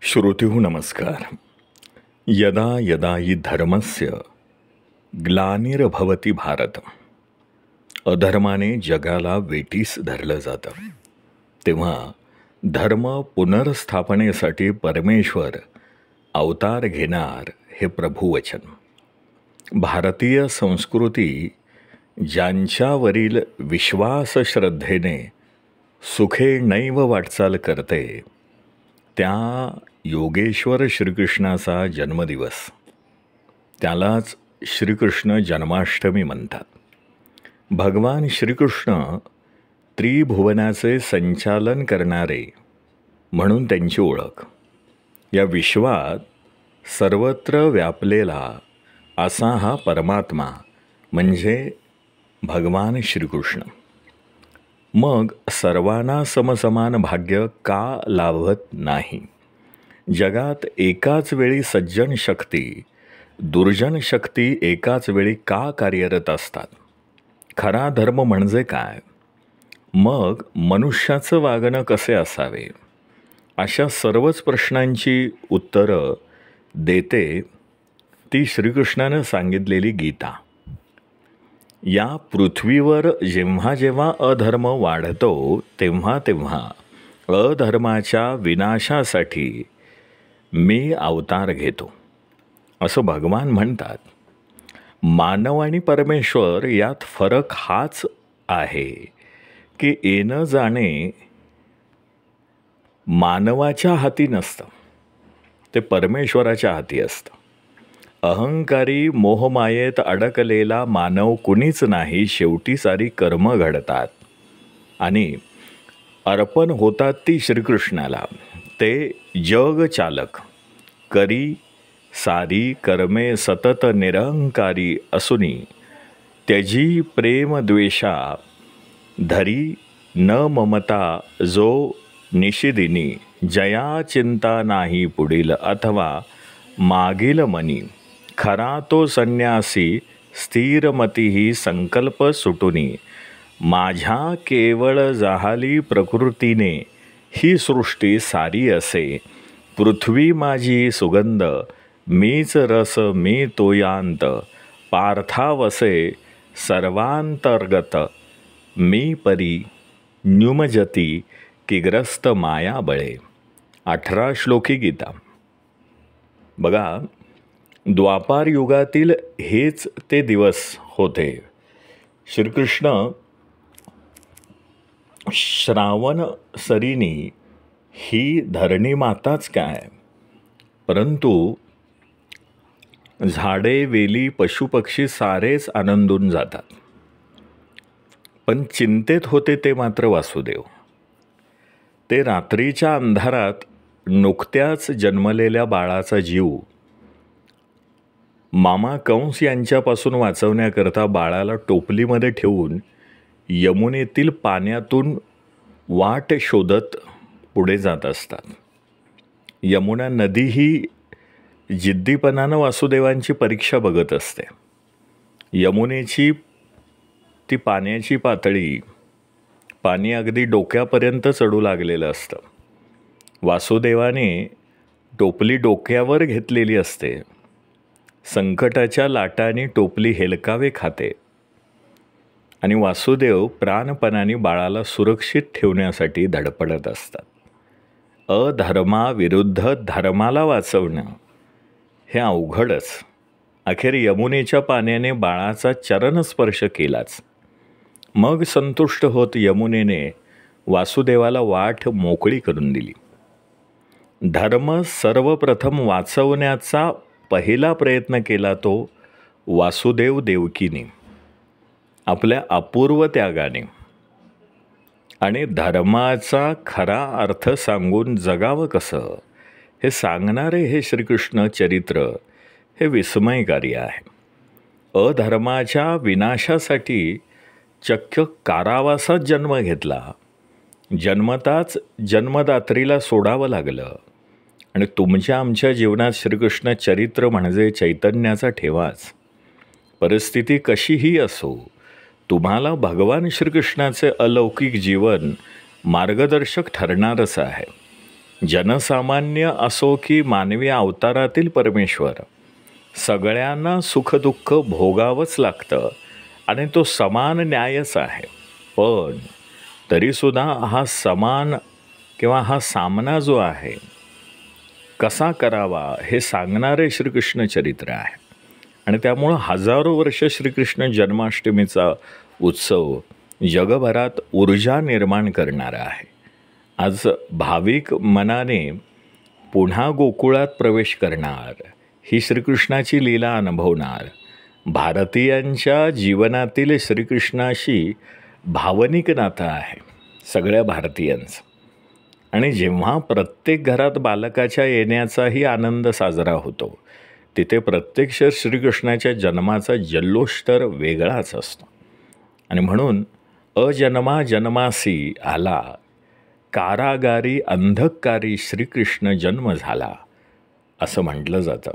श्रोतिः नमस्कार। यदा यदा हि धर्मस्य ग्लानिर्भवति भारत, अधर्माने जगाला वेठीस धरलं जातं, तेव्हा धर्म पुनर्स्थापनेसाठी परमेश्वर अवतार घेणार हे प्रभुवचन। भारतीय संस्कृती ज्यांच्यावरील विश्वास श्रद्धेने सुखे नैव वाटचाल करते, त्या योगेश्वर श्रीकृष्णाचा जन्मदिवस, त्यालाच श्रीकृष्ण जन्माष्टमी म्हणतात। भगवान श्रीकृष्ण त्रिभुवनाचे संचालन करणारे म्हणून त्यांची ओळख। या विश्वात सर्वत्र व्यापलेला असा हा परमात्मा म्हणजे भगवान श्रीकृष्ण। मग सर्वांना समसमान भाग्य का लाभत नाही? जगात एकाच वेळी सज्जन शक्ती दुर्जन शक्ती एकाच वेळी का कार्यरत असतात? खरा धर्म म्हणजे काय? मग मनुष्याचं वागणं कसे असावे? अशा सर्वच प्रश्नांची उत्तरं देते ती श्रीकृष्णानं सांगितलेली गीता। या पृथ्वीवर जेव्हा जेव्हा अधर्म वाढतो तेव्हा तेव्हा अधर्माच्या विनाशासाठी मी अवतार घेतो असं भगवान म्हणतात। मानव आणि परमेश्वर यात फरक हाच आहे की येणं जाणे मानवाच्या हाती नसतं, ते परमेश्वराच्या हाती असतं। अहंकारी मोहमायेत अडकलेला मानव कुणीच नाही, शेवटी सारी कर्म घडतात आणि अर्पण होतात ती श्रीकृष्णाला। ते जग चालक करी सारी कर्मे सतत निरंकारी असुनी, त्यजी प्रेम द्वेषा धरी न ममता जो निशिदिनी, जया चिंता नाही पुढील अथवा मागील मनी, खरा तो संन्यासी स्थिरमती संकल्प सुटुनी, माझ्या केवळ जाहाली प्रकृतीने ही सृष्टी सारी असे, पृथ्वी माझी सुगंध मीच रस मी तोयांत, पार्थावसे सर्वांतर्गत मी परी न्युमजती की ग्रस्त माया बळे। 18 श्लोकी गीता। बघा, द्वापार युगातील हेच ते दिवस होते। श्रीकृष्ण श्रावण सरीनी ही धरणी माताच काय, परंतु झाडे वेली पशुपक्षी सारेच आनंदून जातात, पण चिंतेत होते ते मात्र वासुदेव। ते रात्रीच्या अंधारात नुकत्याच जन्मलेल्या बाळाचा जीव मामा कंस यांच्यापासून वाचवण्याकरता बाळाला टोपलीमध्ये ठेवून यमुनेतील पाण्यातून वाट शोधत पुढे जात असतात। यमुना नदी ही जिद्दीपणानं वासुदेवांची परीक्षा बघत असते। यमुनेची ती पाण्याची पातळी, पाणी अगदी डोक्यापर्यंत चढू लागलेलं असतं। वासुदेवाने टोपली डोक्यावर घेतलेली असते। संकटाच्या लाटांनी टोपली हेलकावे खाते आणि वासुदेव प्राणपणाने बाळाला सुरक्षित ठेवण्यासाठी धडपडत असतात। अधर्माविरुद्ध धर्माला वाचवणं हे अवघडच। अखेर यमुनेच्या पाण्याने बाळाचा चरणस्पर्श केलाच। मग संतुष्ट होत यमुनेने वासुदेवाला वाट मोकळी करून दिली। धर्म सर्वप्रथम वाचवण्याचा पहिला प्रयत्न केला तो वासुदेव देवकीने आपल्या अपूर्व त्यागाने, आणि धर्माचा खरा अर्थ सांगून जगावं कसं हे सांगणारे हे श्रीकृष्ण चरित्र हे विस्मयकारी आहे। अधर्माच्या विनाशासाठी चक्क कारावासात जन्म घेतला, जन्मताच जन्मदात्रीला सोडावं लागलं, आणि तुमच्या आमच्या जीवनात श्रीकृष्ण चरित्र म्हणजे चैतन्याचा ठेवाच। परिस्थिती कशीही असो, तुम्हाला भगवान श्रीकृष्णाचे अलौकिक जीवन मार्गदर्शक ठरणारच आहे। जनसामान्य असो की मानवी अवतारातील परमेश्वर, सगळ्यांना सुखदुःख भोगावंच लागतं आणि तो समान न्यायच आहे. पण तरीसुद्धा हा समान किंवा हा सामना जो आहे कसा करावा हे सांगणारे श्रीकृष्ण चरित्र आहे. आणि त्यामुळं हजारो वर्ष श्रीकृष्ण जन्माष्टमीचा उत्सव जगभरात ऊर्जा निर्माण करणारा आहे. आज भाविक मनाने पुन्हा गोकुळात प्रवेश करणार, ही श्रीकृष्णाची लीला अनुभवणार, भारतीयांच्या जीवनातील श्रीकृष्णाशी भावनिक नातं आहे सगळ्या भारतीयांचं. आणि जेव्हा प्रत्येक घरात बालकाच्या येण्याचाही आनंद साजरा होतो, तिथे प्रत्यक्ष श्रीकृष्णाच्या जन्माचा जल्लोष तर वेगळाच असतो. आणि म्हणून अजन्मा जन्मासी आला, कारागारी अंधकारी श्रीकृष्ण जन्म झाला, असं म्हटलं जातं.